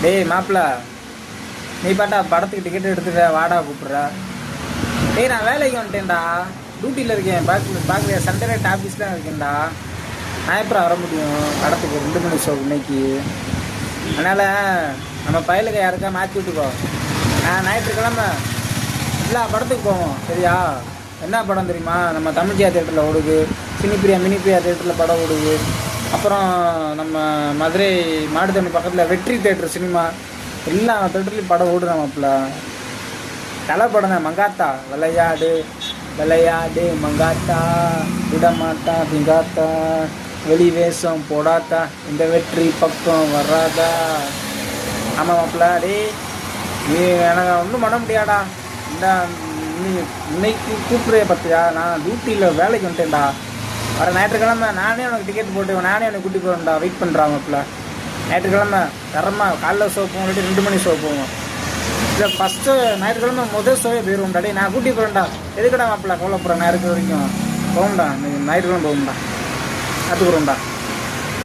டேய் மாப்பிள்ள, நீ பாட்டா படத்துக்கு டிக்கெட் எடுத்துக்க வாடா கூப்பிட்ற. டேய் நான் வேலைக்கு வந்துட்டேன்டா, டியூட்டியில் இருக்கேன். பார்க்குறியா சண்டே நைட் ஆஃபீஸ் தான் இருக்கேன்டா. நான் எப்போ வர முடியும் படத்துக்கு 2 மணி ஷோ இன்னைக்கு? அதனால் நம்ம பயலுக்கு யாருக்கா மாற்றி விட்டுக்கோ. ஞாயிற்றுக்கிழமை எல்லா படத்துக்கு போவோம் சரியா? என்ன படம் தெரியுமா? நம்ம தமிழ்ச்சியா தேட்டரில் ஓடுது, சினிப்பிரியா மினிப்பிரியா தேட்டரில் படம் ஓடுது. அப்புறம் நம்ம மதுரை மாடுதண்ணி பக்கத்தில் வெற்றி தேட்டர் சினிமா, எல்லா தேட்டர்லேயும் படம் ஓடுற மாப்பிள்ள. தலை படம் தான் மங்காத்தா. விளையாடு விளையாடு மங்காத்தா, விடமாட்டா திங்காத்தா, வெளி வேஷம் போடாத்தா, இந்த வெற்றி பக்கம் வராதா. ஆமாம் மாப்பிள்ள. டே நீ எனக்கு ஒன்றும் பண்ண முடியாடா. இந்த நீ இன்னைக்கு கூப்பிட்றே பார்த்தியா, நான் டியூட்டியில் வேலைக்கு வந்துட்டேன்டா. வர ஞாயிற்றுக்கிழமை நானே உனக்கு டிக்கெட் போட்டு நானே உனக்கு கூட்டி போகிறேன்டா. வெயிட் பண்ணுறான் மாப்பிள்ள. ஞாயிற்றுக்கிழமை தரமாக காலைல ஷோ போவோம், இல்லாட்டி 2 மணி ஷோ போவோம். இல்லை ஃபஸ்ட்டு ஞாயிற்றுக்கிழமை முதல் ஷோவே போயிடுவோம்டா. டே நான் கூட்டி போகிறேன்டா. எதுக்கடா மாப்பிள்ள கவலைப்படுறேன்? நான் இருக்கிற வரைக்கும் போகும்டா. ஞாயிற்றுக்கிழமை போகும்டா, பார்த்துக்குறோம்டா.